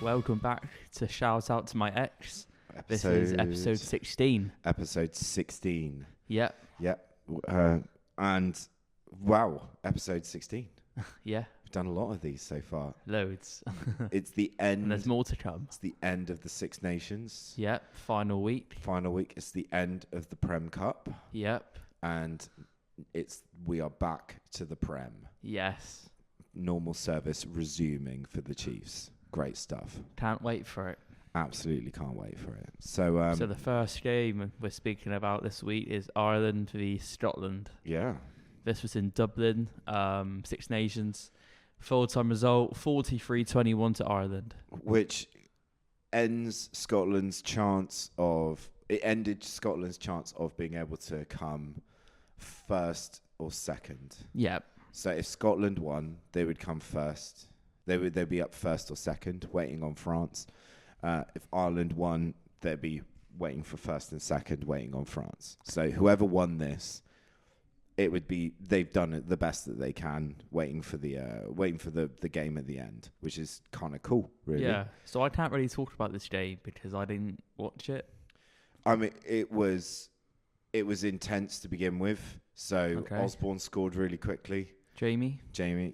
welcome back to Shout Out to My Ex. This is episode 16. Episode 16. Yep. And wow, episode 16. Yeah. We've done a lot of these so far. Loads. It's the end. And there's more to come. It's the end of the Six Nations. Yep. Final week. It's the end of the Prem Cup. Yep. And we are back to the Prem. Yes. Normal service resuming for the Chiefs. Great stuff. Can't wait for it. Absolutely can't wait for it. So the first game we're speaking about this week is Ireland v Scotland. Yeah. This was in Dublin, Six Nations. Full-time result, 43-21 to Ireland. Which ended Scotland's chance of being able to come first or second. Yep. So if Scotland won, they would come first. They'd be up first or second, waiting on France. If Ireland won, they'd be waiting for first and second, waiting on France. So whoever won this, they've done it the best that they can, waiting for the game at the end, which is kind of cool, really. Yeah. So I can't really talk about this game because I didn't watch it. I mean, it was intense to begin with. So Osborne scored really quickly. Jamie,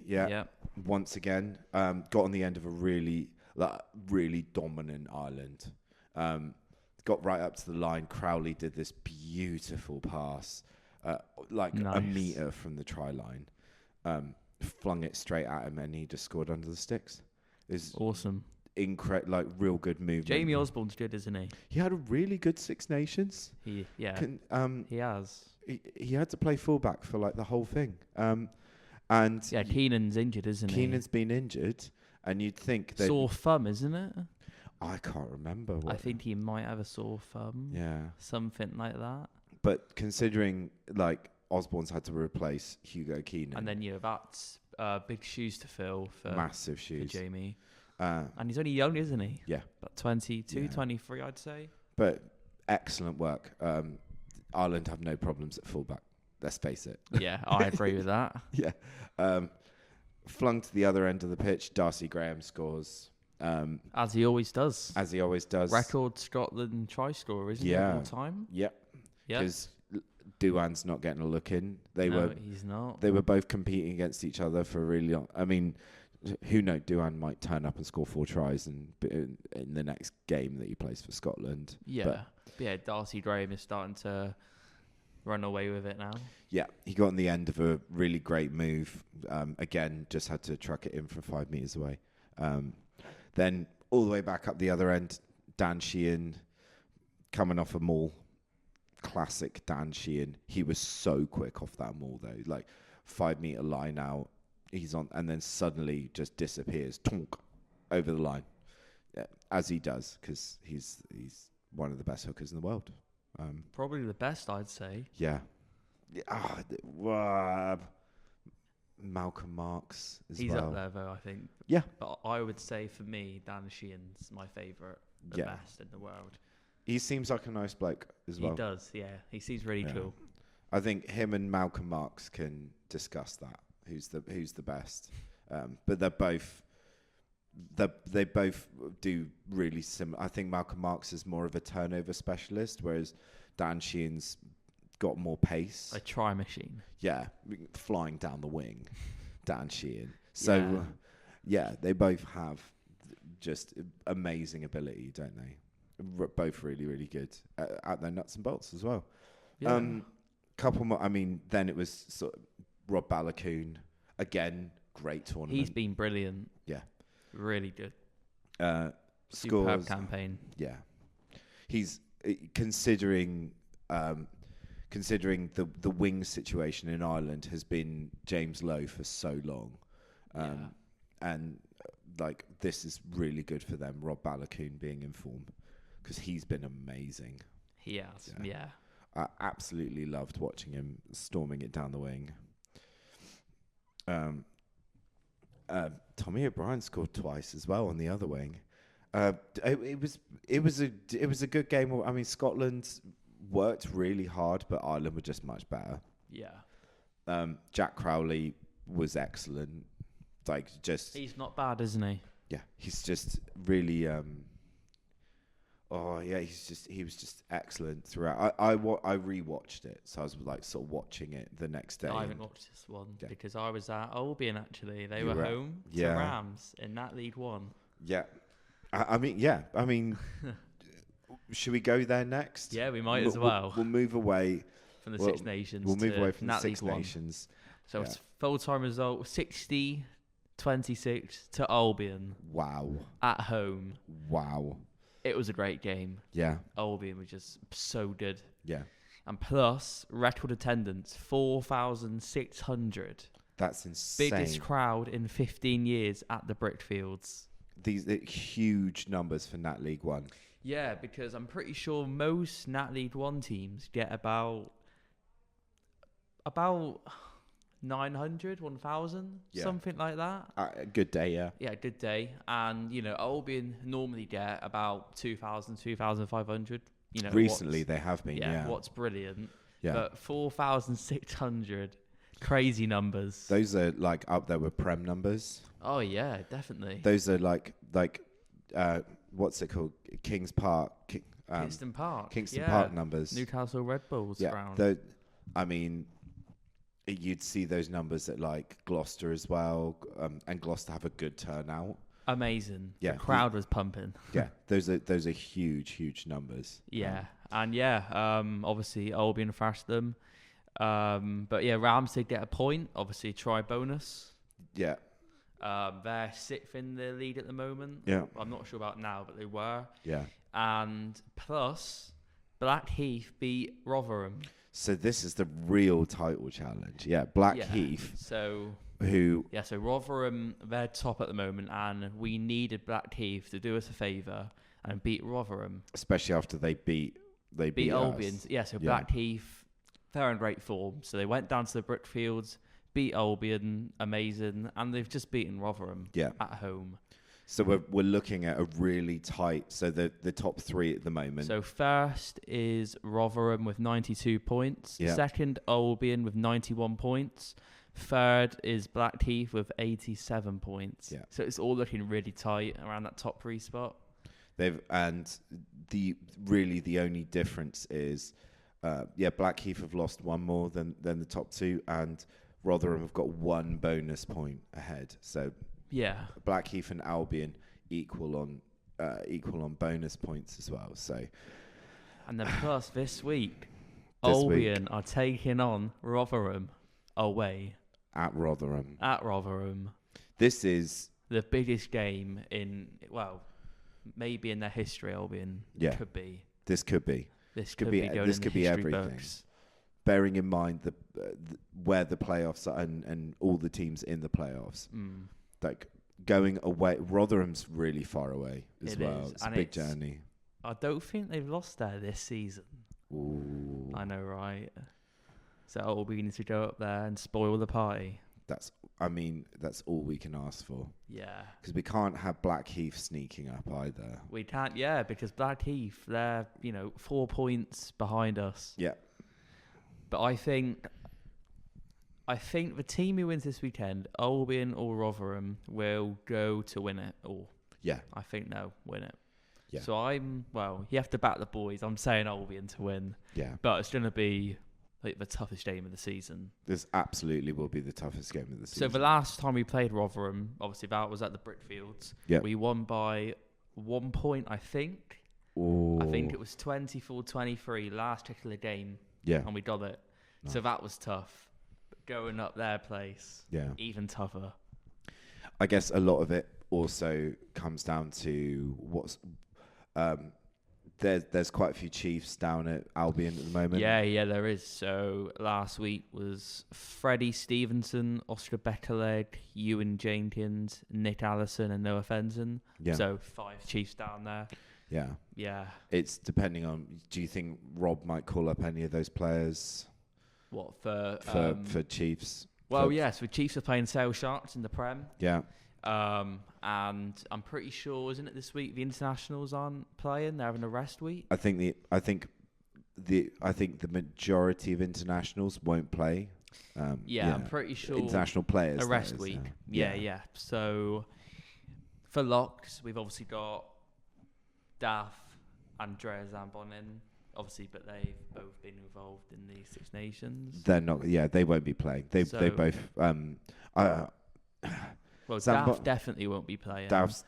yeah. Yep. Once again, got on the end of a really dominant Ireland. Got right up to the line. Crowley did this beautiful pass, nice. A metre from the try line. Flung it straight at him, and he just scored under the sticks. It's awesome. Real good movement. Jamie Osborne's good, isn't he? He had a really good Six Nations. He has. He had to play fullback for the whole thing. And Keenan's injured, isn't he? Keenan's been injured, and you'd think that sore thumb, isn't it? I can't remember. I think he might have a sore thumb. Yeah, something like that. But considering Osborne's had to replace Hugo Keenan, and then that's big shoes to fill for massive shoes for Jamie. And he's only young, isn't he? Yeah, about 22, 23, I'd say. But excellent work. Ireland have no problems at fullback. Let's face it. Yeah, I agree with that. Yeah. Flung to the other end of the pitch, Darcy Graham scores. As he always does. Record Scotland try scorer, isn't he, of all time? Yep. Yeah. Because Douan's not getting a look in. He's not. They were both competing against each other for a really long... I mean, who knows? Douan might turn up and score 4 tries in the next game that he plays for Scotland. Yeah. But Darcy Graham is starting to run away with it now. Yeah, he got on the end of a really great move. Again, just had to truck it in from 5 metres away. Then all the way back up the other end, Dan Sheehan coming off a maul. Classic Dan Sheehan. He was so quick off that maul though. 5 metre line out. He's on, and then suddenly just disappears. Tonk over the line, as he does, because he's one of the best hookers in the world. Probably the best, I'd say. Yeah. Malcolm Marks as He's well. up there, though, I think. Yeah. But I would say, for me, Dan Sheehan's my favourite, the best in the world. He seems like a nice bloke as well. He does, yeah. He seems really cool. I think him and Malcolm Marks can discuss that. Who's the best? But they both do really similar. I think Malcolm Marks is more of a turnover specialist, whereas Dan Sheehan's got more pace. A try machine. Yeah, flying down the wing, Dan Sheehan. So, they both have just amazing ability, don't they? Both really, really good at their nuts and bolts as well. Yeah. Couple more. I mean, then it was sort of Rob Balakoon. Again, great tournament. He's been brilliant. Yeah. Really good. Superb campaign. Yeah. He's considering the wing situation in Ireland has been James Lowe for so long. And this is really good for them, Rob Balakoon being in form, because he's been amazing. He has, yeah. I absolutely loved watching him storming it down the wing. Tommy O'Brien scored twice as well on the other wing. It was a good game. I mean, Scotland worked really hard, but Ireland were just much better. Yeah. Jack Crowley was excellent. He's not bad, isn't he? Yeah, he's just really. He was just excellent throughout. I rewatched it, so I was like sort of watching it the next day. I haven't watched this one because I was at Albion actually. They were home to yeah. Rams in that League One. Yeah, I mean, should we go there next? Yeah, we might as well. We'll move away from the Six Nations. We'll move away from the Nat Six League Nations. So it's full-time result 60-26 to Albion. Wow. At home. Wow. It was a great game. Yeah. Albion was just so good. Yeah. And plus, record attendance, 4,600. That's insane. Biggest crowd in 15 years at the Brickfields. These are huge numbers for Nat League One. Yeah, because I'm pretty sure most Nat League One teams get about 900, 1,000, something like that. A good day, yeah. Yeah, good day. And, Albion normally get about 2,000, 2,500. Recently they have been, yeah. What's brilliant. Yeah. But 4,600, crazy numbers. Those are like up there with Prem numbers. Oh, yeah, definitely. Those are like what's it called? Kings Park. Kingston Park. Kingston Park numbers. Newcastle Red Bulls ground. You'd see those numbers at like Gloucester as well, and Gloucester have a good turnout. Amazing. Yeah, the crowd was pumping. Yeah, those are huge numbers. Yeah, obviously Albion thrashed them, but yeah, Rams did get a point. Obviously, try bonus. Yeah. They're sixth in the league at the moment. Yeah. I'm not sure about now, but they were. Yeah. And plus, Blackheath beat Rotherham. So this is the real title challenge. Yeah, Blackheath. So Rotherham, they're top at the moment, and we needed Blackheath to do us a favour and beat Rotherham. Especially after they beat Albion. Us. Yeah, so Blackheath, they're in great form. So they went down to the Brickfields, beat Albion, amazing, and they've just beaten Rotherham at home. So we're looking at a really tight. So the top three at the moment. So first is Rotherham with 92 points. Yeah. Second, Albion with 91 points. Third is Blackheath with 87 points. Yeah. So it's all looking really tight around that top three spot. The only difference is, Blackheath have lost one more than the top two, and Rotherham have got one bonus point ahead. So. Yeah, Blackheath and Albion equal on bonus points as well. So, and then plus this week, Albion are taking on Rotherham away at Rotherham. This is the biggest game maybe in their history. Albion could be. This could be. This could be everything. Books. Bearing in mind where the playoffs are and all the teams in the playoffs. Like going away, Rotherham's really far away as well. It's a big journey. I don't think they've lost there this season. Ooh. I know, right? So Albion need to go up there and spoil the party. That's all we can ask for. Yeah. Because we can't have Blackheath sneaking up either. We can't, because Blackheath, they're 4 points behind us. Yeah. But I think the team who wins this weekend, Albion or Rotherham, will go to win it. I think they'll win it. Yeah. So you have to back the boys. I'm saying Albion to win. Yeah. But it's going to be the toughest game of the season. This absolutely will be the toughest game of the season. So the last time we played Rotherham, obviously that was at the Brickfields. Yeah. We won by 1 point, I think. Ooh. I think it was 24-23 last check of the game. Yeah. And we got it. Nice. So that was tough. Going up their place, even tougher. I guess a lot of it also comes down to what's there's quite a few Chiefs down at Albion at the moment. Yeah, there is. So last week was Freddie Stevenson, Oscar Beckerleg, Ewan Jenkins, Nick Allison, and Noah Fenton. Yeah. So 5 Chiefs down there. Yeah. It's depending on. Do you think Rob might call up any of those players? What for Chiefs? Well, so Chiefs are playing Sale Sharks in the Prem. Yeah. And I'm pretty sure, isn't it this week the internationals aren't playing? They're having a rest week. I think the majority of internationals won't play. I'm pretty sure international players a rest week. Yeah. So For locks, we've obviously got Daff, Andrea Zambonin, obviously, but they've both been involved in the Six Nations. They're not. Yeah, they won't be playing. They both. Well, Daff definitely won't be playing. Daff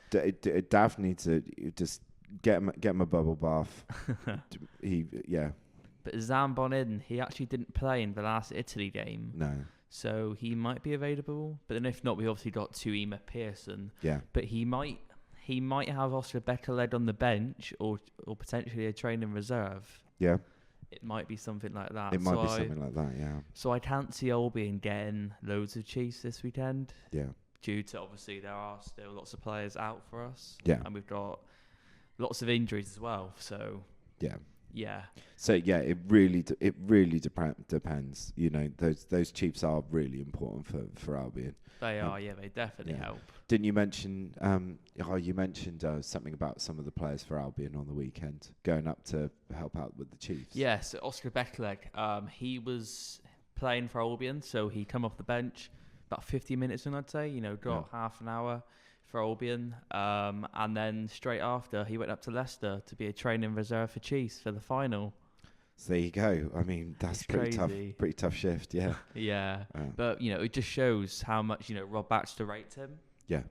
needs to just get him a bubble bath. But Zambonin, he actually didn't play in the last Italy game. No. So he might be available. But then if not, we obviously got Tuima Pearson. Yeah. But he might have Oscar Becker-led on the bench or potentially a training reserve. Yeah. It might be something like that. It might be something like that, yeah. So I can't see Albion getting loads of Chiefs this weekend. Yeah. Due to, obviously, there are still lots of players out for us. Yeah. And we've got lots of injuries as well. So, yeah. Yeah. So, yeah, it really depends. You know, those Chiefs are really important for Albion. They are, they definitely help. Didn't you mention, you mentioned something about some of the players for Albion on the weekend going up to help out with the Chiefs? Yes, so Oscar Beckleg, he was playing for Albion, so he come off the bench about 50 minutes in, I'd say, got half an hour for Albion. And then straight after, he went up to Leicester to be a training reserve for Chiefs for the final. So there you go. I mean, that's pretty tough shift, yeah. Yeah. But, it just shows how much, Rob Baxter rates him. Yeah,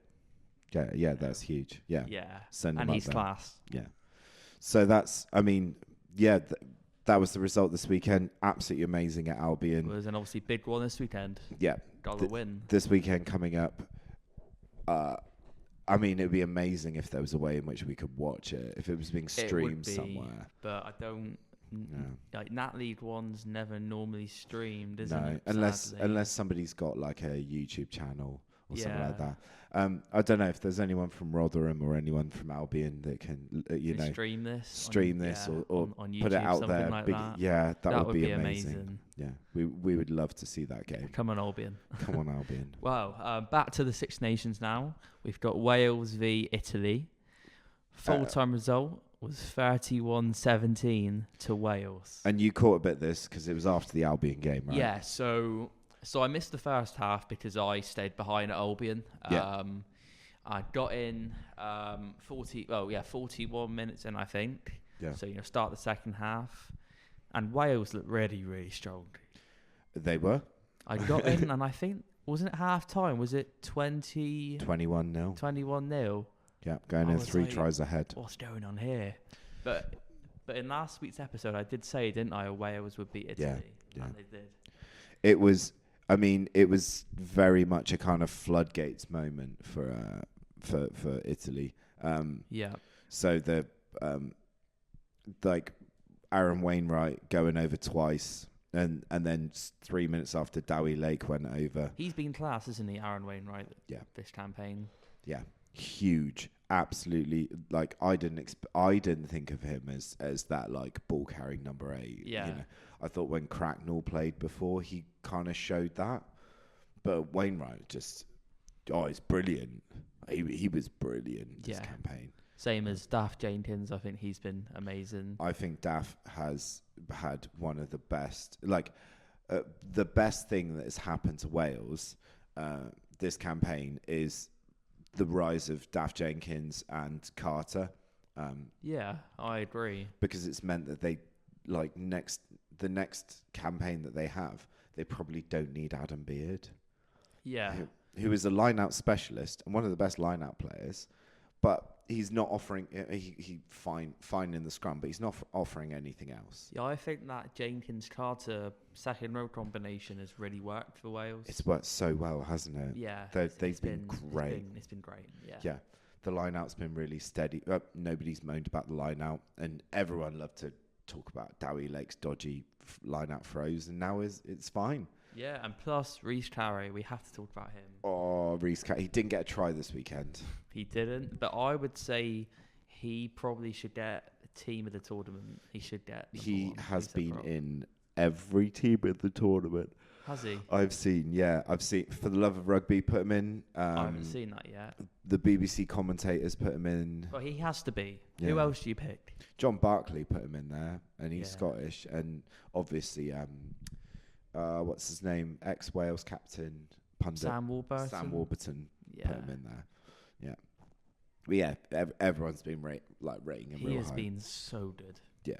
that's huge. Yeah. Yeah. Send him and up he's there. class. Yeah. So that's, I mean, yeah, that was the result this weekend. Absolutely amazing at Albion. It was an obviously big one this weekend. Yeah. Got the win. This weekend coming up, I mean, it would be amazing if there was a way in which we could watch it, if it was being streamed somewhere. But I don't... No. Like Nat League One's never normally streamed, isn't it? Unless somebody's got like a YouTube channel or something like that. I don't know if there's anyone from Rotherham or anyone from Albion that can, stream this, or on YouTube, put it out there. Like that. Yeah, that would be amazing. Yeah, we would love to see that game. Come on, Albion. Come on, Albion. Well, back to the Six Nations now. We've got Wales v Italy. Full-time result was 31-17 to Wales. And you caught a bit of this because it was after the Albion game, right? Yeah, so I missed the first half because I stayed behind at Albion. I got in 41 minutes in, I think. Yeah. So, start the second half. And Wales looked really, really strong. They were? I got in and I think, wasn't it half time? Was it 21-0? 21-0. Yeah, going in 3 tries ahead. What's going on here? But in last week's episode, I did say, didn't I, Wales would beat Italy. Yeah. And they did. It was very much a kind of floodgates moment for Italy. So the Aaron Wainwright going over twice, and then 3 minutes after Dowie Lake went over. He's been class, isn't he, Aaron Wainwright? Yeah. This campaign. Yeah. Huge, absolutely. Like I didn't think of him as that like ball carrying number 8. Yeah, I thought when Cracknell played before, he kind of showed that. But Wainwright just, he's brilliant. He was brilliant this campaign. Same as Daff Jenkins. I think he's been amazing. I think Daff has had one of the best, the best thing that has happened to Wales this campaign is the rise of Daff Jenkins and Carter. Yeah, I agree. Because it's meant that they, the next campaign that they have, they probably don't need Adam Beard. Yeah. Who is a line-out specialist and one of the best line-out players, but he's not offering, he fine in the scrum, but he's not offering anything else. Yeah, I think that Jenkins-Carter second row combination has really worked for Wales. It's worked so well, hasn't it? Yeah. They've been great. It's been great, yeah. Yeah. The line-out's been really steady. Nobody's moaned about the line-out, and everyone loved to talk about Dowie Lake's dodgy line-out throws, and now it's fine. Yeah, and plus Rhys Carey, we have to talk about him. Oh, Rhys Carey. He didn't get a try this weekend. He didn't, but I would say he probably should get team of the tournament. He should get. He has been in every team of the tournament. Has he? I've seen, For the Love of Rugby put him in. I haven't seen that yet. The BBC commentators put him in. Well, he has to be. Yeah. Who else do you pick? John Barclay put him in there, and he's Scottish, and obviously, what's his name? Ex-Wales captain, pundit. Sam Warburton put him in there. Yeah. But yeah, everyone's been rating him. He real has high. been so good. Yeah,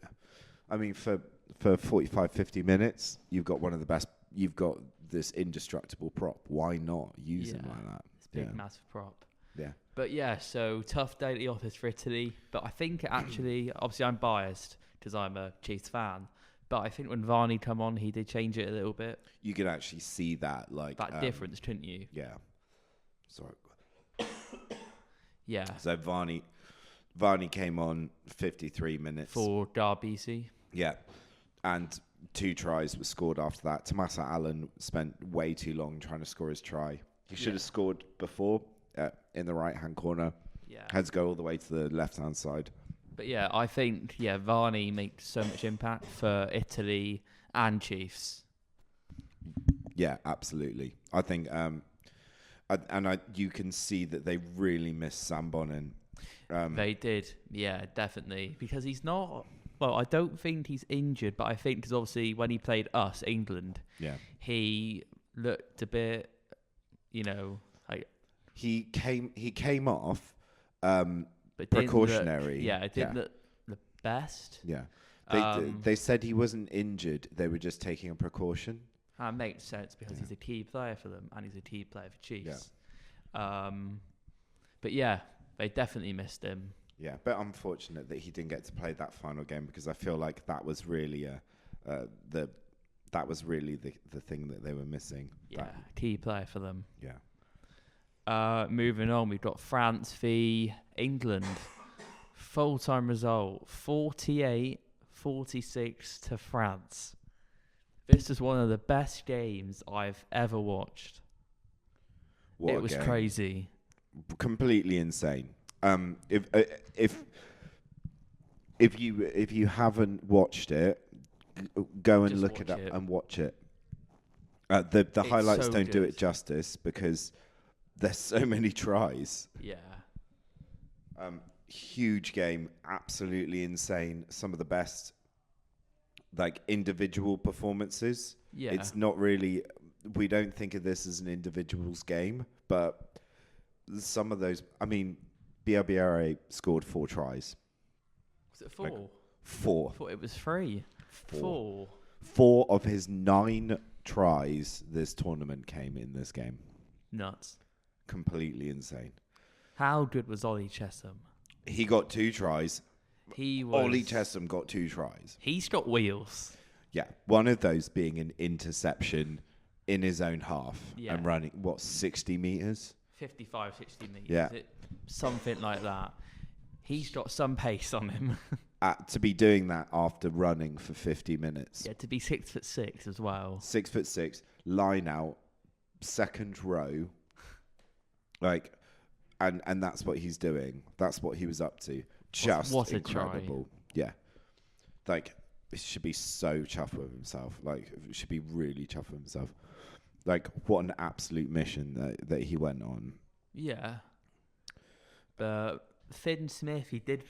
I mean for 45, 50 minutes, you've got one of the best. You've got this indestructible prop. Why not use him like that? It's a big, massive prop. Yeah. But yeah, so tough day at the office for Italy. But I think actually, obviously, I'm biased because I'm a Chiefs fan. But I think when Varney come on, he did change it a little bit. You could actually see that, difference, couldn't you? Yeah. Sorry. Yeah. So Varney came on 53 minutes for Garbisi. Yeah, and 2 tries were scored after that. Tomasa Allen spent way too long trying to score his try. He should have scored before in the right-hand corner. Yeah. Had to go all the way to the left-hand side. But yeah, I think, Varney makes so much impact for Italy and Chiefs. Yeah, absolutely. I think, you can see that they really miss Sam Bonin. They did, yeah, definitely. Because he's not, I don't think he's injured, but I think because obviously when he played us, England, he looked a bit, like... He came off... but precautionary. It didn't look the best. Yeah. They said he wasn't injured. They were just taking a precaution. That makes sense because he's a key player for them and he's a key player for Chiefs. Yeah. But yeah, they definitely missed him. Yeah, but unfortunate that he didn't get to play that final game because I feel like that was really the thing that they were missing. Yeah, key player for them. Yeah. Moving on, we've got France v England. Full-time result, 48-46 to France. This is one of the best games I've ever watched. It was crazy. Completely insane. If you haven't watched it, go and just look it up it. And watch it. The highlights so don't do good. it justice because there's so many tries. Yeah. Huge game, absolutely insane. Some of the best, individual performances. Yeah. It's not really. We don't think of this as an individual's game, but some of those. I mean, Biabiere scored 4 tries. Was it 4? 4. I thought it was 3. 4. 4 of his 9 tries this tournament came in this game. Nuts. Completely insane. How good was Ollie Chesham? He got 2 tries. Ollie Chesham got 2 tries. He's got wheels. Yeah. One of those being an interception in his own half and running, 60 metres? 55, 60 metres. Yeah. Something like that. He's got some pace on him. To be doing that after running for 50 minutes. Yeah, to be 6'6" as well. 6'6", line out, second row. And that's what he's doing. That's what he was up to. Just what incredible. Yeah. He should be so chuffed with himself. Should be really chuffed with himself. What an absolute mission that he went on. Yeah. But Finn Smith, he did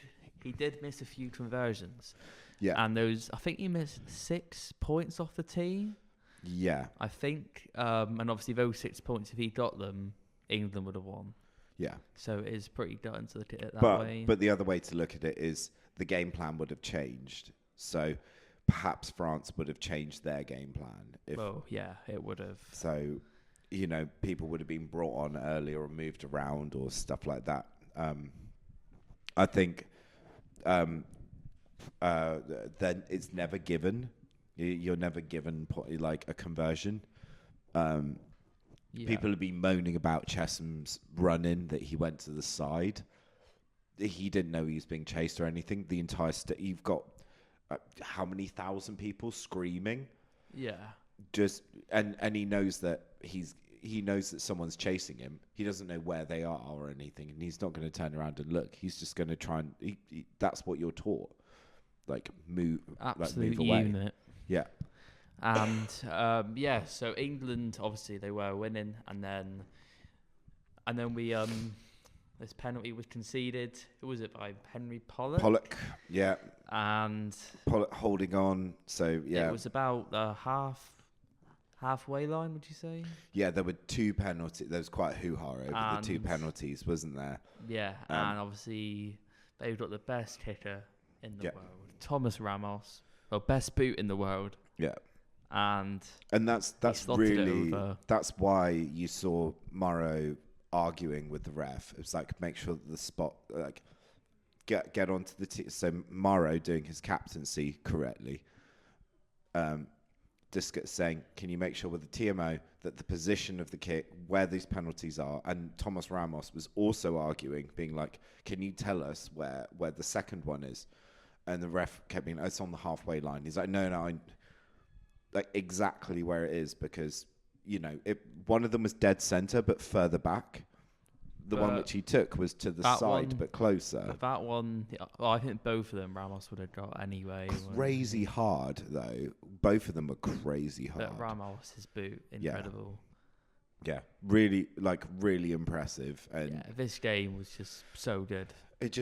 miss a few conversions. Yeah. And I think he missed 6 points off the tee. Yeah. I think, and obviously those 6 points, if he got them, England would have won. Yeah. So it is pretty done to look at it that way. But the other way to look at it is the game plan would have changed. So perhaps France would have changed their game plan. It would have. So, people would have been brought on earlier or moved around or stuff like that. I think then it's never given. You're never given a conversion. People have been moaning about Chesham's run-in, that he went to the side. He didn't know he was being chased or anything. The entire you've got how many thousand people screaming? Yeah. And he knows that he knows that someone's chasing him. He doesn't know where they are or anything, and he's not going to turn around and look. He's just going to try and. That's what you're taught. Move. Absolute move away. unit. Yeah. And so England, obviously they were winning, and then we this penalty was conceded. Who was it, by Henry Pollock? Yeah. And Pollock holding on. So yeah, it was about half halfway line, would you say? Yeah, there were 2 penalties. There was quite a hoo-ha over the 2 penalties, wasn't there? Yeah, and obviously they've got the best kicker in the world, Thomas Ramos. Well, best boot in the world. Yeah. And that's really that's why you saw Morrow arguing with the ref. It was like, make sure that the spot, like, get onto the so Morrow doing his captaincy correctly, just saying, can you make sure with the TMO that the position of the kick, where these penalties are? And Thomas Ramos was also arguing, being like, can you tell us where the second one is? And the ref kept being, it's on the halfway line. He's like, no, like exactly where it is, because, you know, one of them was dead centre, but further back. The one which he took was to the side, but closer. But that one, I think both of them Ramos would have got anyway. Crazy hard, though. Both of them were crazy hard. But Ramos, his boot, incredible. Yeah, really impressive. And this game was just so good. It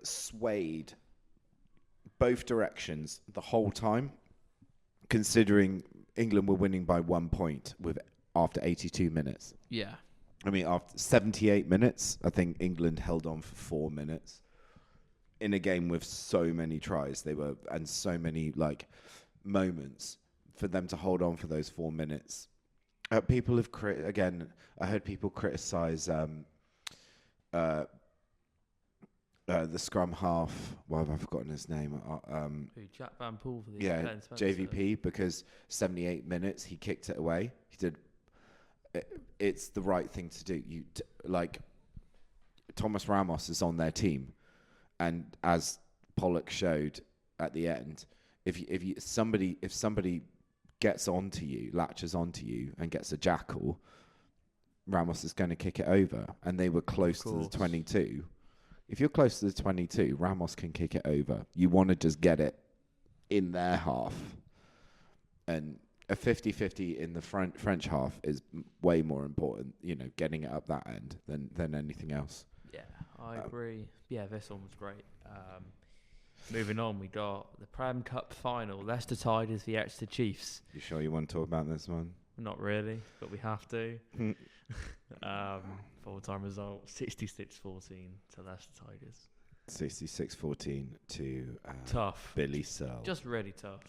swayed both directions the whole time, considering England were winning by 1 point after 82 minutes. Yeah. I mean, after 78 minutes, I think England held on for 4 minutes in a game with so many tries. And so many like moments for them to hold on for those 4 minutes. People have I heard people criticize the scrum half. Why have I forgotten his name? Jack Van Poel for the JVP, because 78 minutes he kicked it away. He did. It's the right thing to do. Like Thomas Ramos is on their team, and as Pollock showed at the end, if somebody gets onto you, latches onto you, and gets a jackal, Ramos is going to kick it over. And they were close to the 22. If you're close to the 22, Ramos can kick it over. You want to just get it in their half. And a 50-50 in the French half is way more important, you know, getting it up that end than anything else. Yeah, I agree. Yeah, this one was great. Moving on, we got the Prem Cup final. Leicester Tigers, the Exeter Chiefs. You sure you want to talk about this one? Not really, but we have to. Full-time result, 66-14 to Leicester Tigers. 66-14 to tough. Billy Searle. Just really tough.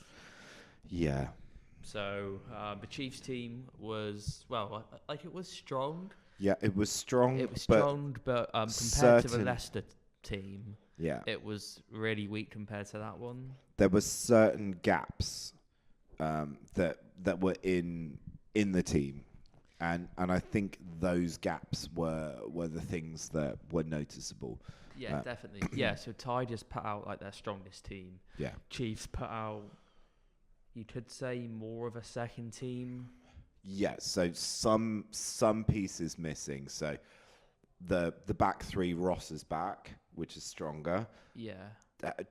Yeah. So the Chiefs team was, it was strong. Yeah, it was strong. It was strong, but compared to the Leicester team, it was really weak compared to that one. There were certain gaps that were in the team. And I think those gaps were the things that were noticeable. Yeah, definitely. Yeah, so Tigers put out like their strongest team. Yeah. Chiefs put out, you could say, more of a second team. Yeah, so some pieces missing. So the back three, Ross is back, which is stronger. Yeah.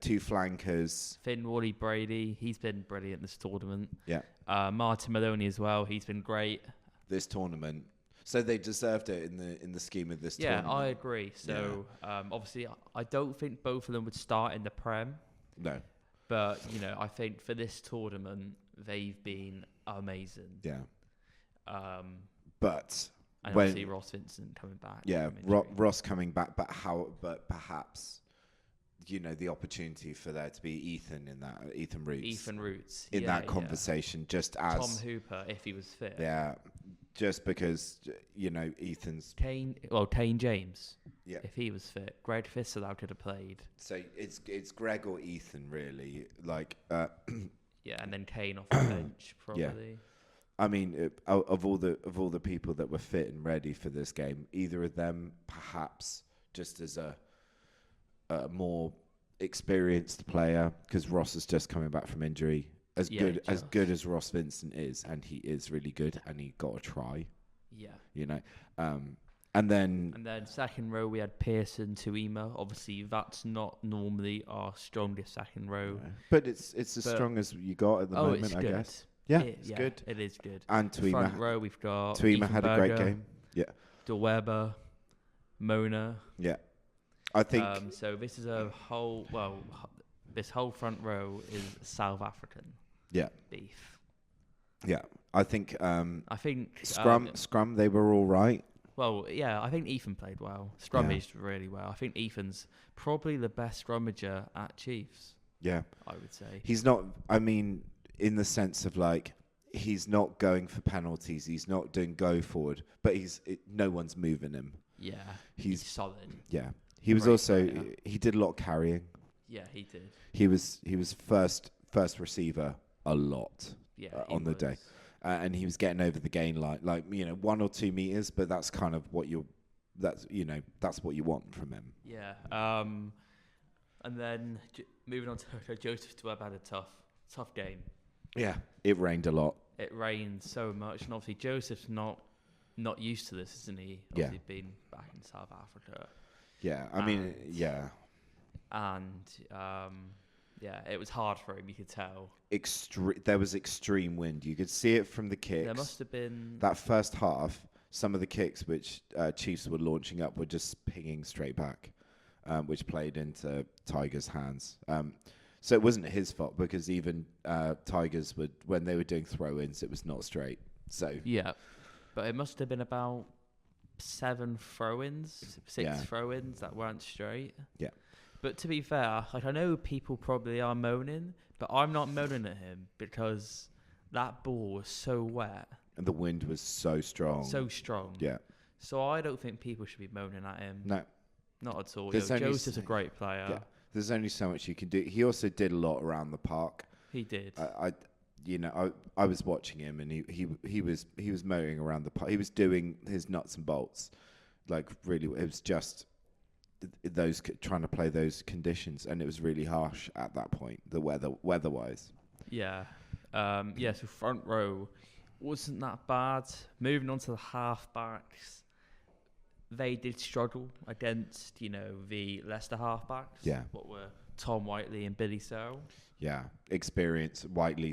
2 flankers. Finn Wally-Brady, he's been brilliant this tournament. Yeah. Martin Maloney as well, he's been great. This tournament, so they deserved it in the scheme of this tournament. Yeah, I agree. So obviously, I don't think both of them would start in the Prem. No, but you know, I think for this tournament, they've been amazing. Yeah. But and obviously Ross Vincent coming back. Yeah, Ross coming back, but perhaps, you know, the opportunity for there to be Ethan Roots in that conversation, just as Tom Hooper if he was fit. Yeah. Just because, you know, Ethan's... Kane James, if he was fit. Greg Thistledown could have played. So it's Greg or Ethan, really. Like, yeah, and then Kane off the bench, probably. Yeah. I mean, of all the people that were fit and ready for this game, either of them, perhaps, just as a more experienced player, because Ross is just coming back from injury. As good as Ross Vincent is, and he is really good, and he got a try. Yeah, you know, and then second row we had Pearson, Tuima. Obviously, that's not normally our strongest second row, but it's as strong as you got at the moment. It's I good. guess. Yeah, it's good. It is good. And Tuima, front row we've got Tuima had a great game. Yeah, De Weber, Mona. Yeah, I think so. This is this whole front row is South African. Yeah. Beef. Yeah. I think Scrum. Scrum they were all right. Well, yeah, I think Ethan played well. Scrummaged really well. I think Ethan's probably the best scrummager at Chiefs. Yeah, I would say he's not. I mean, in the sense of like, he's not going for penalties. He's not doing go forward, but no one's moving him. Yeah, he's solid. Yeah, he was also player. He did a lot of carrying. Yeah, he did. He was first receiver a lot. Yeah, on the day. And he was getting over the gain line, 1 or 2 meters, but that's kind of that's what you want from him. Yeah. And then moving on to Joseph Webb had a tough game. Yeah, it rained a lot. It rained so much, and obviously Joseph's not used to this, isn't he? Obviously been back in South Africa. Yeah, I mean, yeah. And yeah, it was hard for him. You could tell. There was extreme wind. You could see it from the kicks. There must have been that first half. Some of the kicks which Chiefs were launching up were just pinging straight back, which played into Tiger's hands. So it wasn't his fault because even Tigers would, when they were doing throw-ins, it was not straight. So yeah, but it must have been about 7 throw-ins, 6 throw-ins that weren't straight. Yeah. But to be fair, I know people probably are moaning, but I'm not moaning at him because that ball was so wet. And the wind was so strong. Yeah. So I don't think people should be moaning at him. No. Not at all. Joseph's a great player. Yeah. There's only so much you can do. He also did a lot around the park. He did. I was watching him and he was mowing around the park. He was doing his nuts and bolts. Like really, it was just trying to play those conditions, and it was really harsh at that point, the weather-wise. Yeah. So front row wasn't that bad. Moving on to the half-backs, they did struggle against, the Leicester half-backs. Yeah. What were Tom Whiteley and Billy Searle. Yeah, experience. Whiteley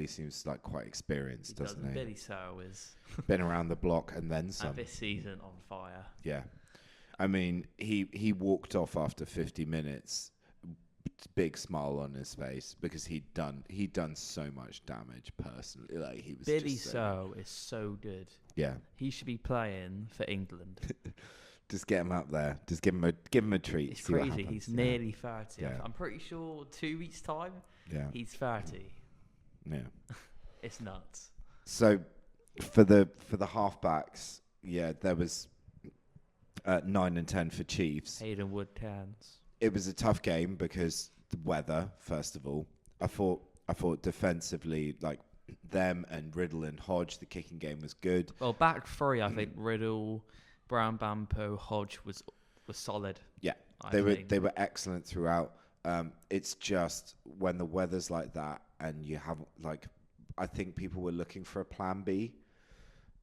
seems like quite experienced, doesn't he? Billy Searle is been around the block and then some. And this season on fire. Yeah. I mean, he walked off after 50 minutes, big smile on his face because he'd done so much damage personally. Like he was. Billy Searle is so good. Yeah, he should be playing for England. Just get him up there. Just give him a treat. It's crazy. He's nearly 30. Yeah. I'm pretty sure 2 weeks time. Yeah, he's 30. Yeah, it's nuts. So for the halfbacks, there was. 9 and 10 for Chiefs. Hayden Wood cans. It was a tough game because the weather, first of all. I thought defensively, like them and Riddle and Hodge, the kicking game was good. Well, back 3, I think Riddle, Brown Bampo, Hodge was solid. Yeah, they were excellent throughout. It's just when the weather's like that and you have I think people were looking for a plan B,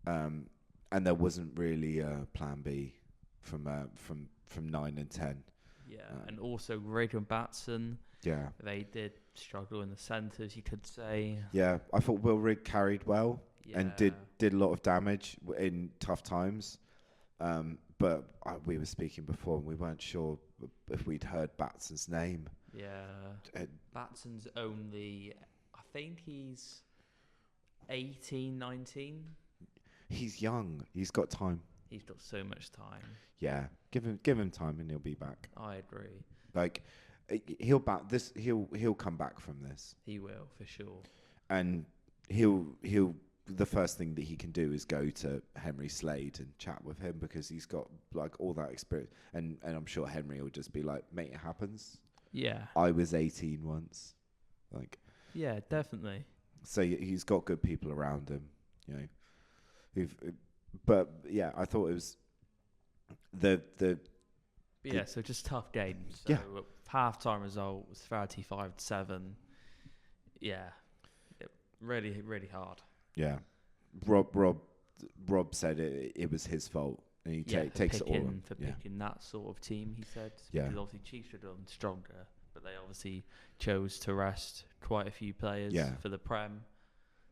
and there wasn't really a plan B. From 9 and 10. Yeah, and also Reagan Batson. Yeah, they did struggle in the centres, you could say. Yeah, I thought Will Rigg carried well and did a lot of damage in tough times. But we were speaking before and we weren't sure if we'd heard Batson's name. Yeah, Batson's only, I think he's 18, 19. He's young. He's got time. He's got so much time. Yeah, give him time and he'll be back. I agree. Like he'll come back from this. He will for sure. And he'll the first thing that he can do is go to Henry Slade and chat with him because he's got like all that experience. And I'm sure Henry will just be like, mate, it happens. Yeah. I was 18 once. Like. Yeah, definitely. So he's got good people around him, But yeah, I thought it was so just tough games. So yeah. Half-time result was 35-7. Yeah, really, really hard. Yeah, Rob said it was his fault, and he takes it all on. For picking that sort of team, he said. Yeah. Because obviously Chiefs should have done stronger, but they obviously chose to rest quite a few players for the Prem.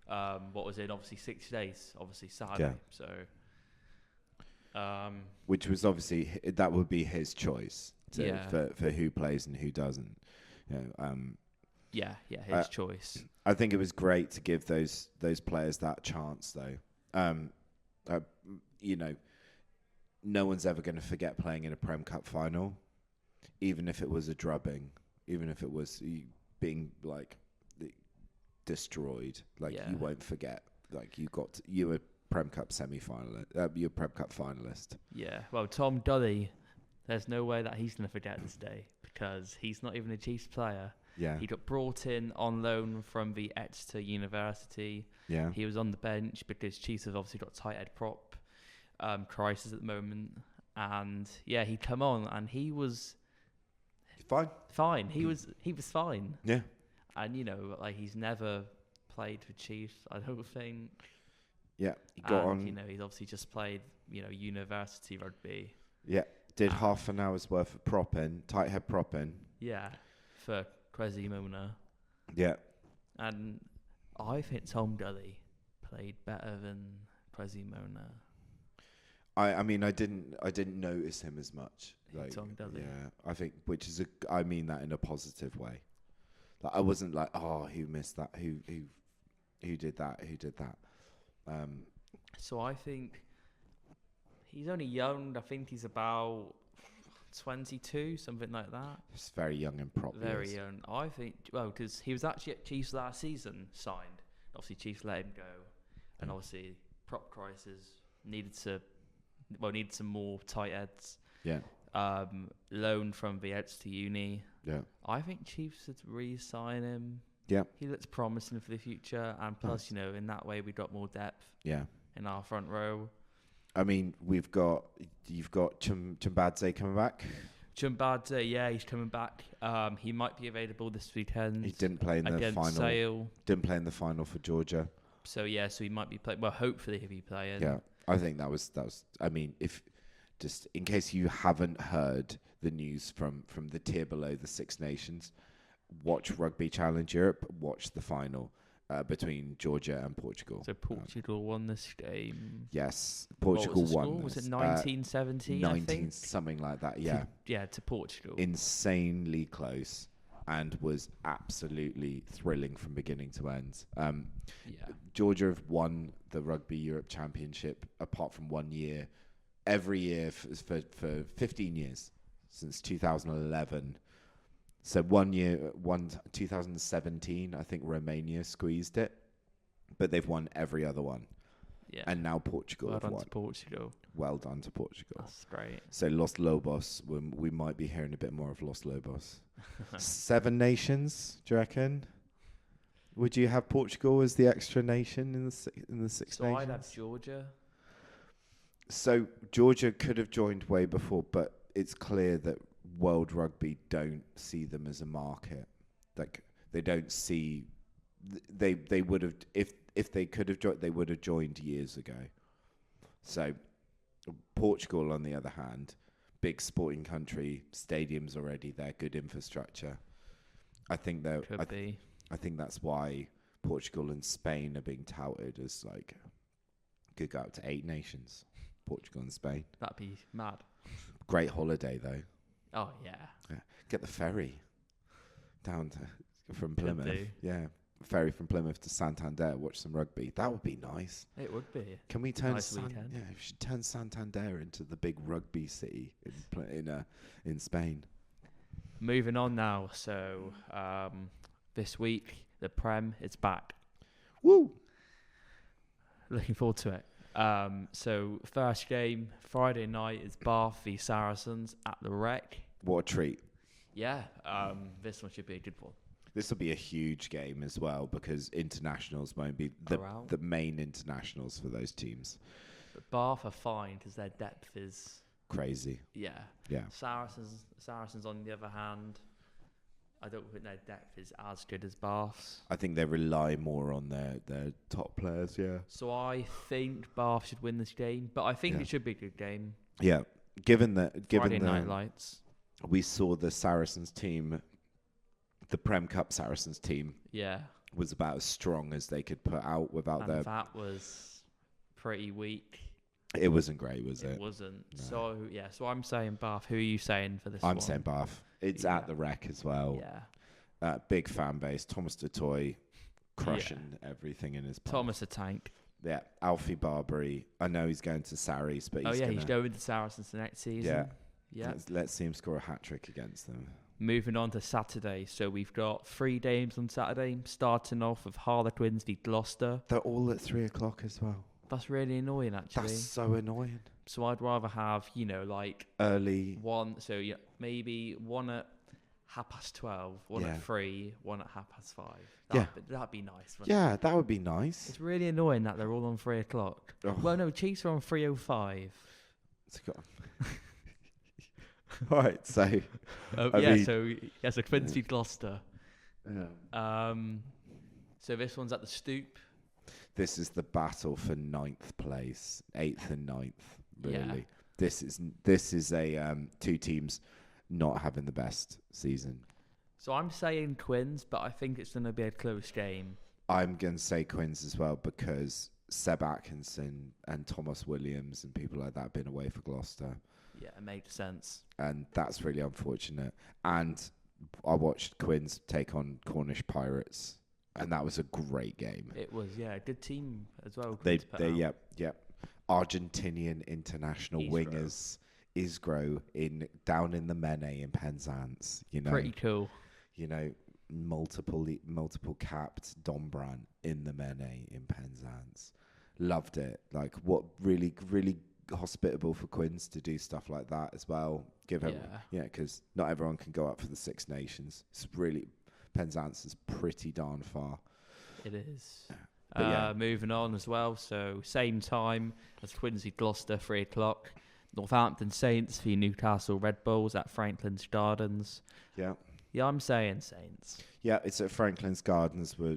What was it? Obviously 6 days. Obviously Saturday. So, which was obviously that would be his choice for who plays and who doesn't. Yeah, his choice. I think it was great to give those players that chance, though. You know, no one's ever going to forget playing in a Prem Cup final, even if it was a drubbing, even if it was being like destroyed. Like you won't forget. Like you were Prem Cup semi-finalist. You're Prem Cup finalist. Yeah. Well, Tom Dudley, there's no way that he's going to forget this day because he's not even a Chiefs player. Yeah. He got brought in on loan from the Exeter University. Yeah. He was on the bench because Chiefs have obviously got tight head prop crisis at the moment. And yeah, he'd come on and he was fine. He was fine. Yeah. And you know, like he's never played for Chiefs, I don't think. Yeah. He got on. You know, he's obviously just played, you know, university rugby. Yeah. Did half an hour's worth of tight head propping. Yeah. For Kwesi Mona. Yeah. And I think Tom Dudley played better than Kwesi Mona. I mean, I didn't notice him as much. Like, Tom Dudley. Yeah, I think, I mean that in a positive way. Like, I wasn't like, oh, who missed that? Who did that? Who did that? So I think he's only young. I think he's about 22, something like that. It's very young and prop. Very young. I think, well, because he was actually at Chiefs last season, signed. Obviously, Chiefs let him go. And obviously, prop crisis needed some more tight heads. Yeah. Loan from the Exeter Uni. Yeah. I think Chiefs should re-sign him. Yeah. He looks promising for the future. And plus, you know, in that way, we got more depth. Yeah. In our front row. I mean, you've got Chumbadze coming back. Chumbadze, yeah, he's coming back. He might be available this weekend. He didn't play in the final. Sale. Didn't play in the final for Georgia. So yeah, so he might be playing. Well, hopefully he'll be playing. Yeah, I think that was. I mean, if just in case you haven't heard the news from the tier below the Six Nations, watch Rugby Challenge Europe. Watch the final between Georgia and Portugal. So Portugal won this game. Yes, Portugal won. Was it 1917? 19, something like that. Yeah. To Portugal. Insanely close. And was absolutely thrilling from beginning to end. Georgia have won the Rugby Europe Championship apart from 1 year, every year for 15 years, since 2011. So 1 year, 2017, I think Romania squeezed it, but they've won every other one. Yeah. And now Portugal have won. Well done to Portugal. Well done to Portugal. That's great. So Los Lobos, we might be hearing a bit more of Los Lobos. 7 nations, do you reckon? Would you have Portugal as the extra nation in the Six Nations? So I'd have Georgia. So Georgia could have joined way before, but it's clear that World Rugby don't see them as a market. Like they don't see. They would have if they could have joined, they would have joined years ago. So Portugal, on the other hand, big sporting country, stadiums already there, good infrastructure. I think they're. I think that's why Portugal and Spain are being touted as like could go up to 8 nations. Portugal and Spain. That'd be mad. Great holiday though. Oh yeah. Get the ferry down from Plymouth. Yeah. Ferry from Plymouth to Santander, watch some rugby. That would be nice. It would be. Can we turn we should turn Santander into the big rugby city in Spain. Moving on now. So this week the Prem is back. Woo! Looking forward to it. So first game Friday night is Bath v Saracens at the Rec. What a treat! Yeah. This one should be a good one. This will be a huge game as well because internationals won't be the main internationals for those teams. But Bath are fine because their depth is crazy. Yeah. Saracens on the other hand, I don't think their depth is as good as Bath's. I think they rely more on their top players. Yeah. So I think Bath should win this game, but I think it should be a good game. Yeah. Given Friday night lights, we saw the Saracens team. The Prem Cup Saracens team was about as strong as they could put out without their... that was pretty weak. It wasn't great, was it? It wasn't. No. So I'm saying Bath. Who are you saying for this one? I'm saying Bath. It's at the Rec as well. Yeah. Big fan base. Thomas Dutoy crushing everything in his path. Thomas a tank. Yeah, Alfie Barbary. I know he's going to Sarries, but he's going to Saracens the next season. Yeah. Let's see him score a hat-trick against them. Moving on to Saturday. So we've got 3 games on Saturday, starting off with Harlequins v Gloucester. They're all at 3 o'clock as well. That's really annoying, actually. That's so annoying. So I'd rather have, early one. So maybe one at 12:30, one at 3, one at 5:30. That'd be nice. Yeah, that would be nice. It's really annoying that they're all on 3 o'clock. Oh. Well, no, Chiefs are on 3:05. All right, so so Quins v Gloucester. Yeah. So this one's at the Stoop. This is the battle for 9th place, 8th and 9th. Really, yeah. This is a 2 teams not having the best season. So I'm saying Quins, but I think it's going to be a close game. I'm going to say Quins as well because Seb Atkinson and Thomas Williams and people like that have been away for Gloucester. Yeah, it makes sense. And that's really unfortunate. And I watched Quins take on Cornish Pirates, and that was a great game. It was, a good team as well. Yep. Argentinian international wingers. Isgro down in the Mene in Penzance, pretty cool. Multiple capped Dombran in the Mene in Penzance. Loved it. Like, what really hospitable for Quins to do stuff like that as well. Because not everyone can go up for the Six Nations. It's really, Penzance is pretty darn far. It is. Moving on as well. So same time as Quins v Gloucester, 3 o'clock. Northampton Saints v Newcastle Red Bulls at Franklin's Gardens. Yeah. Yeah, I'm saying Saints. Yeah, it's at Franklin's Gardens where,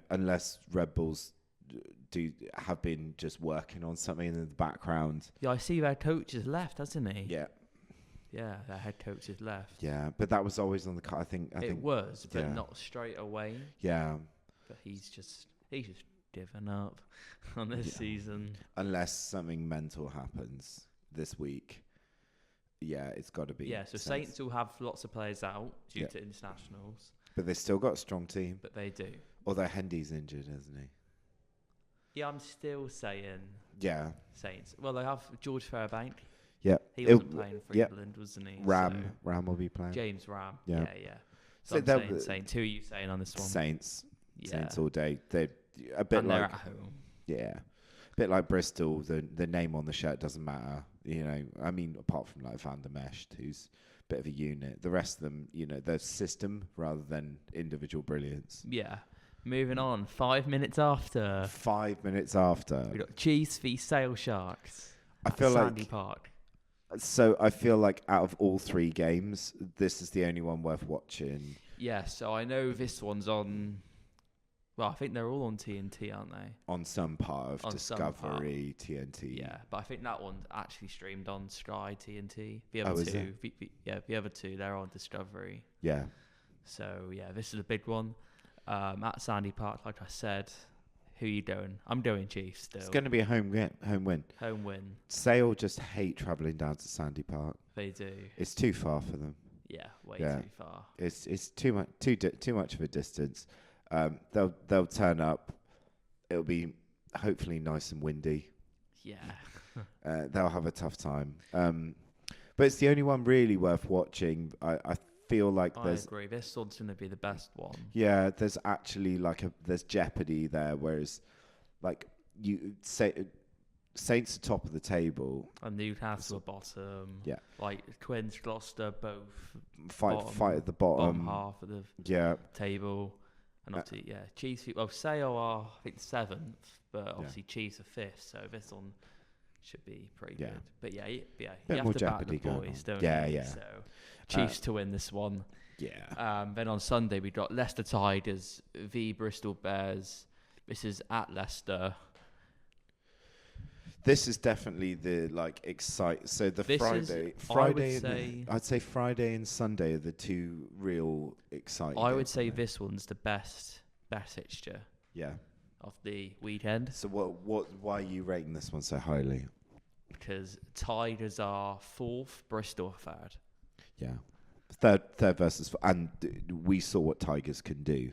unless Red Bulls have been just working on something in the background. Yeah, I see their coach has left, hasn't he? Yeah. Yeah, their head coach has left. Yeah, but that was always on the card. I think it was, but not straight away. Yeah. But he's just given up on this season. Unless something mental happens this week. Yeah, it's got to be. Yeah, so Saints will have lots of players out due to internationals. But they've still got a strong team. But they do. Although Hendy's injured, isn't he? Yeah, I'm still saying Saints. Well, they have George Fairbank. Yeah. He wasn't playing for England, wasn't he? Ram will be playing. James Ram. Yeah. So I'm saying Saints. Who are you saying on this one? Saints. Yeah. Saints all day. They're a bit they're at home. Yeah. A bit like Bristol, the name on the shirt doesn't matter. I mean, apart from like Van der Mescht, who's a bit of a unit. The rest of them, their system rather than individual brilliance. Yeah. Moving on, 5 minutes after. 5 minutes after. We got Chiefs v Sale Sharks. I feel Sandy Park. So I feel like out of all 3 games, this is the only one worth watching. Yeah, so I know this one's on. Well, I think they're all on TNT, aren't they? On some part of Discovery, TNT. Yeah, but I think that one's actually streamed on Sky, TNT. The other two, the other 2, they're on Discovery. Yeah. So this is a big one. At Sandy Park, like I said. Who are you going? I'm going Chiefs still. It's going to be a home win. Home win. Sale just hate travelling down to Sandy Park. They do. It's too far for them. Yeah, way too far. It's too much of a distance. They'll turn up. It'll be hopefully nice and windy. Yeah. They'll have a tough time. But it's the only one really worth watching. I feel like I agree. This one's going to be the best one. Yeah, there's actually there's jeopardy there, whereas like you say Saints are top of the table and Newcastle bottom. Yeah, like Quins, Gloucester, both fight at the bottom half of the table. And obviously, Chiefs. Well, Sale are I think 7th, but obviously Chiefs are 5th. So this one should be pretty good. But you have to back the boys, don't you? Yeah. So Chiefs to win this one. Yeah. Then on Sunday we got Leicester Tigers v Bristol Bears. This is at Leicester. This is definitely the excite. So the I'd say Friday and Sunday are the 2 real exciting. I would say this one's the best fixture. Yeah. Of the weekend. So why are you rating this one so highly? Because Tigers are 4th, Bristol are 3rd. Yeah. Third versus, and we saw what Tigers can do.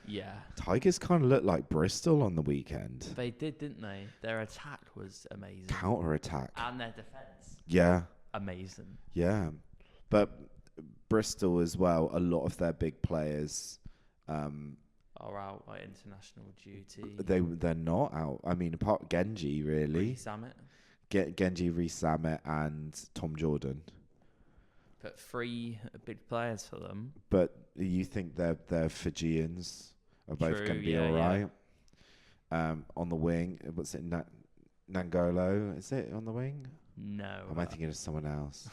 Yeah. Tigers kind of looked like Bristol on the weekend. They did, didn't they? Their attack was amazing. Counter attack. And their defence. Yeah. Amazing. Yeah. But Bristol as well, a lot of their big players are out by international duty. They're not out. I mean, apart Genji, really. Rees-Zammit. Genji, Rees-Zammit and Tom Jordan. But 3 big players for them. But you think they're Fijians are both going to be all right? Yeah. On the wing, what's it? Nangolo, is it on the wing? No. Or am I thinking of someone else?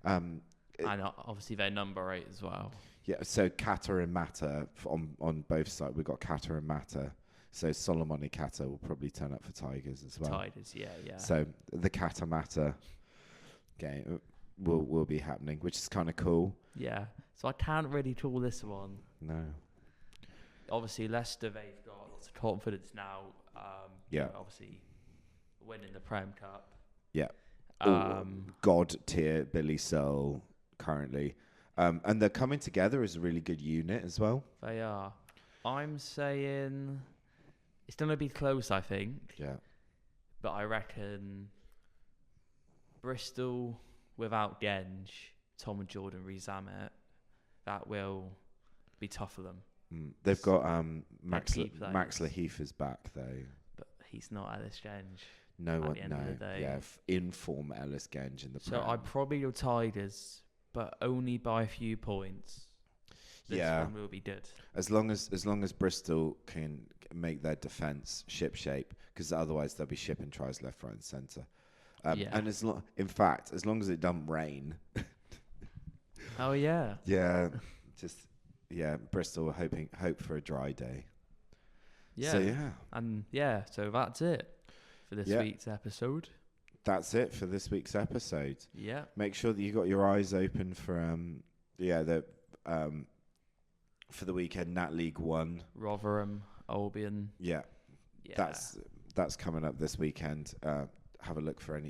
And obviously they're number 8 as well. Yeah, so Kata and Mata on both sides. We've got Kata and Mata. So Solomon and Kata will probably turn up for Tigers as well. Tigers, yeah. So the Kata Mata game will be happening, which is kind of cool. Yeah. So I can't really call this one. No. Obviously, Leicester, they've got lots of confidence now. Obviously, winning the Prem Cup. Yeah. God tier Billy Searle currently. And they're coming together as a really good unit as well. They are. I'm saying it's going to be close, I think. Yeah. But I reckon Bristol without Genge, Tom and Jordan, Rees-Zammit, that will be tough for them. They've got Max Laheath is back though. But he's not Ellis Genge. No one, no. Yeah, inform Ellis Genge in the Prem. So I'd probably go Tigers, but only by a few points. This one will be good. As long as Bristol can make their defence ship-shape, because otherwise they'll be shipping tries left, right and centre. And in fact, as long as it doesn't rain. Oh, yeah. Yeah, Bristol hope for a dry day. Yeah. So, yeah. And, so that's it for this week's episode. That's it for this week's episode. Yeah. Make sure that you got your eyes open for for the weekend, Nat League 1. Rotherham, Albion. Yeah. That's coming up this weekend. Have a look for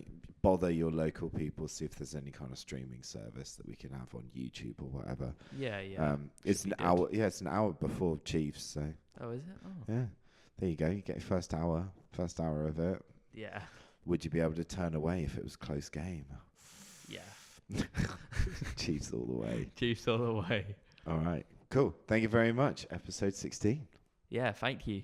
bother your local people, see if there's any kind of streaming service that we can have on YouTube or whatever. Yeah. It's an hour. Yeah, it's an hour before Chiefs. So. Oh, is it? Oh. Yeah. There you go. You get your first hour of it. Yeah. Would you be able to turn away if it was a close game? Yeah. Chiefs all the way. Chiefs all the way. All right. Cool. Thank you very much. Episode 16. Yeah, thank you.